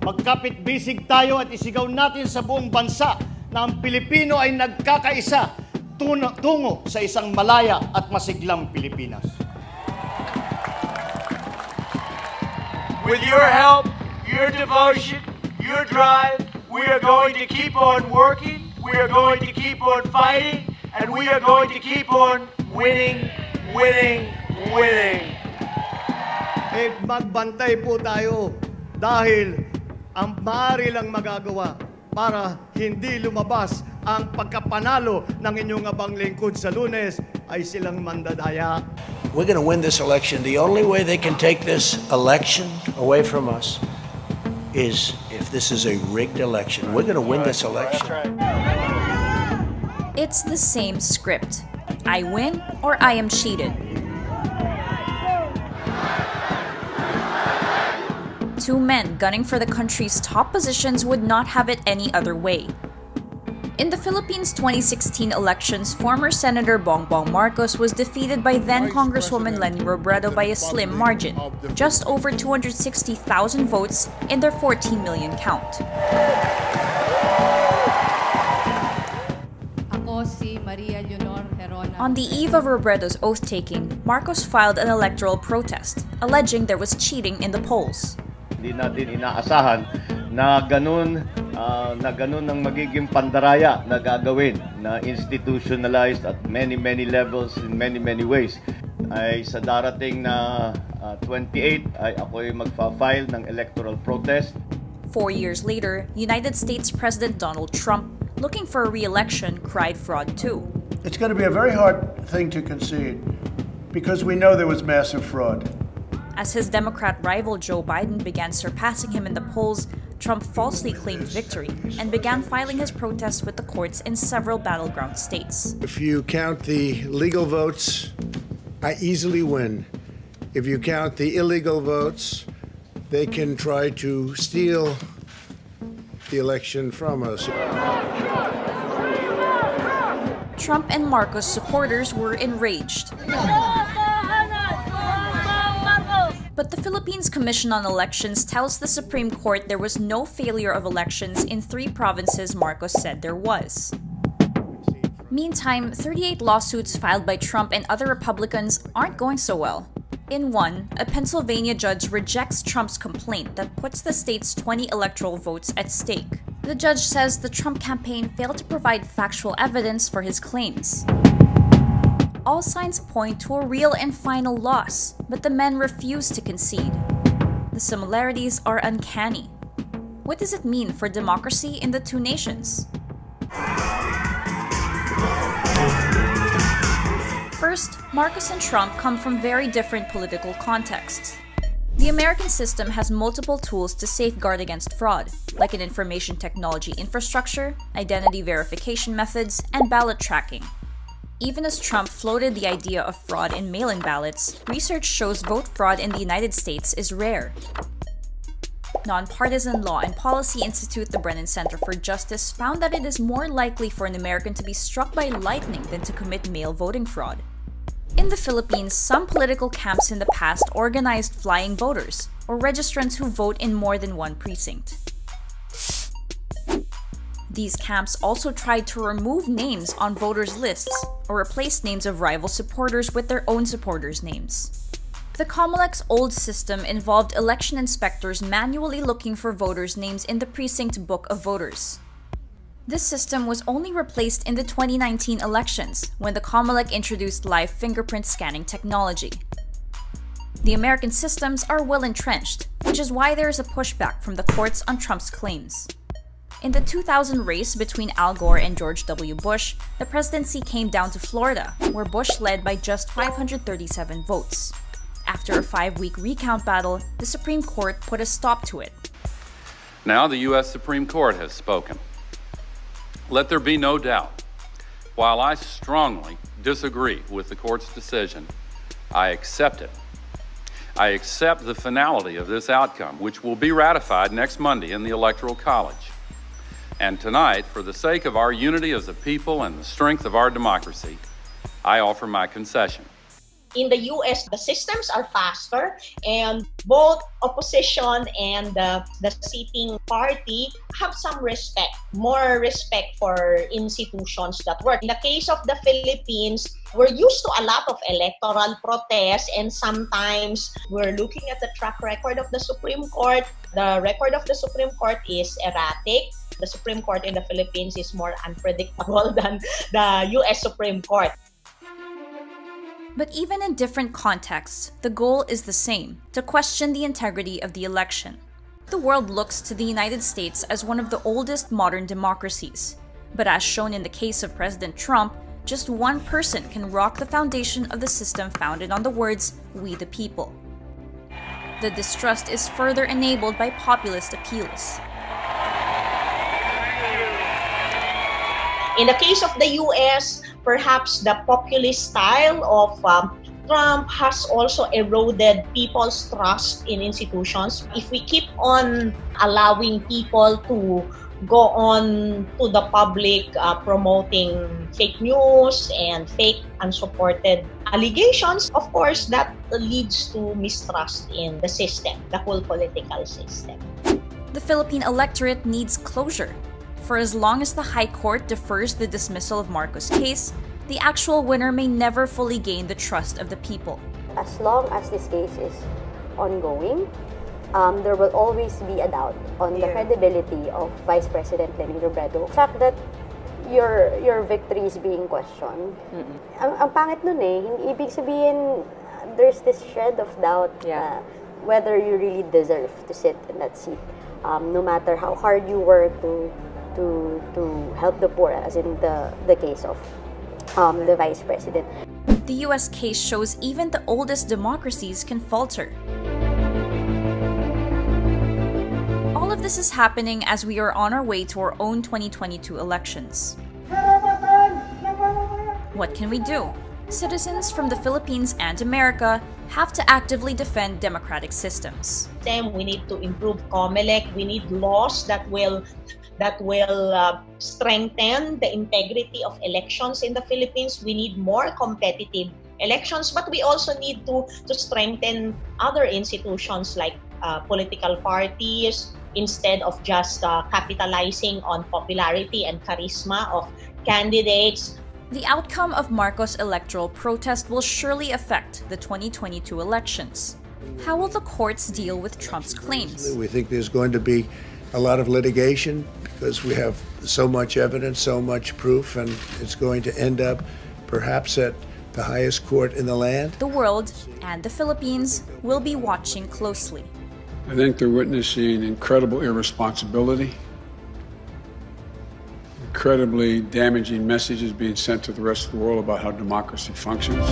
Magkapit-bisig tayo at isigaw natin sa buong bansa na ang Pilipino ay nagkakaisa tungo sa isang malaya at masiglang Pilipinas. With your help, your devotion, your drive, we are going to keep on working, we are going to keep on fighting, and we are going to keep on winning, winning, winning. Magbantay po tayo dahil ang maaari lang magagawa para hindi lumabas ang pagkapanalo ng inyong abang lingkod sa Lunes ay silang mandadaya. We're going to win this election. The only way they can take this election away from us is if this is a rigged election. We're going to win this election. It's the same script. I win or I am cheated. Two men gunning for the country's top positions would not have it any other way. In the Philippines' 2016 elections, former Senator Bongbong Marcos was defeated by then-Congresswoman Leni Robredo by a slim margin, just over 260,000 votes in their 14 million count. On the eve of Robredo's oath-taking, Marcos filed an electoral protest, alleging there was cheating in the polls. Hindi natin inaasahan na ganun ang magiging pandaraya na gagawin, na institutionalized at many levels in many ways. Ay sa darating na 28 ay ako'y magfa-file ng electoral protest. 4 years later, United States President Donald Trump, looking for a re-election, cried fraud too. It's going to be a very hard thing to concede because we know there was massive fraud. As his Democrat rival Joe Biden began surpassing him in the polls, Trump falsely claimed victory and began filing his protests with the courts in several battleground states. If you count the legal votes, I easily win. If you count the illegal votes, they can try to steal the election from us. Trump and Marcos supporters were enraged. But the Philippines Commission on Elections tells the Supreme Court there was no failure of elections in 3 provinces Marcos said there was. Meantime, 38 lawsuits filed by Trump and other Republicans aren't going so well. In one, a Pennsylvania judge rejects Trump's complaint that puts the state's 20 electoral votes at stake. The judge says the Trump campaign failed to provide factual evidence for his claims. All signs point to a real and final loss, but the men refuse to concede. The similarities are uncanny. What does it mean for democracy in the two nations? First, Marcos and Trump come from very different political contexts. The American system has multiple tools to safeguard against fraud, like an information technology infrastructure, identity verification methods, and ballot tracking. Even as Trump floated the idea of fraud in mail-in ballots, research shows vote fraud in the United States is rare. Nonpartisan Law and Policy Institute, the Brennan Center for Justice, found that it is more likely for an American to be struck by lightning than to commit mail voting fraud. In the Philippines, some political camps in the past organized flying voters, or registrants who vote in more than one precinct. These camps also tried to remove names on voters' lists or replace names of rival supporters with their own supporters' names. The COMELEC's old system involved election inspectors manually looking for voters' names in the precinct book of voters. This system was only replaced in the 2019 elections when the COMELEC introduced live fingerprint scanning technology. The American systems are well entrenched, which is why there is a pushback from the courts on Trump's claims. In the 2000 race between Al Gore and George W. Bush, the presidency came down to Florida, where Bush led by just 537 votes. After a 5-week recount battle, the Supreme Court put a stop to it. Now the U.S. Supreme Court has spoken. Let there be no doubt, while I strongly disagree with the court's decision, I accept it. I accept the finality of this outcome, which will be ratified next Monday in the Electoral College. And tonight, for the sake of our unity as a people and the strength of our democracy, I offer my concession. In the US, the systems are faster, and both opposition and the sitting party have some respect, more respect for institutions that work. In the case of the Philippines, we're used to a lot of electoral protests, and sometimes we're looking at the track record of the Supreme Court. The record of the Supreme Court is erratic. The Supreme Court in the Philippines is more unpredictable than the US Supreme Court. But even in different contexts, the goal is the same: to question the integrity of the election. The world looks to the United States as one of the oldest modern democracies. But as shown in the case of President Trump, just one person can rock the foundation of the system founded on the words, "We the people." The distrust is further enabled by populist appeals. In the case of the US, perhaps the populist style of Trump has also eroded people's trust in institutions. If we keep on allowing people to go on to the public promoting fake news and fake unsupported allegations, of course, that leads to mistrust in the system, the whole political system. The Philippine electorate needs closure. For as long as the High Court defers the dismissal of Marcos' case, the actual winner may never fully gain the trust of the people. As long as this case is ongoing, there will always be a doubt on the credibility of Vice President Lenny Robredo. The fact that your victory is being questioned, ang pangit nun eh. Ibig sabihin, there's this shred of doubt whether you really deserve to sit in that seat. No matter how hard you work to help the poor, as in the case of the Vice President. The US case shows even the oldest democracies can falter. All of this is happening as we are on our way to our own 2022 elections. What can we do? Citizens from the Philippines and America have to actively defend democratic systems. We need to improve COMELEC. We need laws that will strengthen the integrity of elections in the Philippines. We need more competitive elections, but we also need to strengthen other institutions like political parties, instead of just capitalizing on popularity and charisma of candidates. The outcome of Marcos' electoral protest will surely affect the 2022 elections. How will the courts deal with Trump's claims? We think there's going to be a lot of litigation because we have so much evidence, so much proof, and it's going to end up perhaps at the highest court in the land. The world and the Philippines will be watching closely. I think they're witnessing incredible irresponsibility, incredibly damaging messages being sent to the rest of the world about how democracy functions.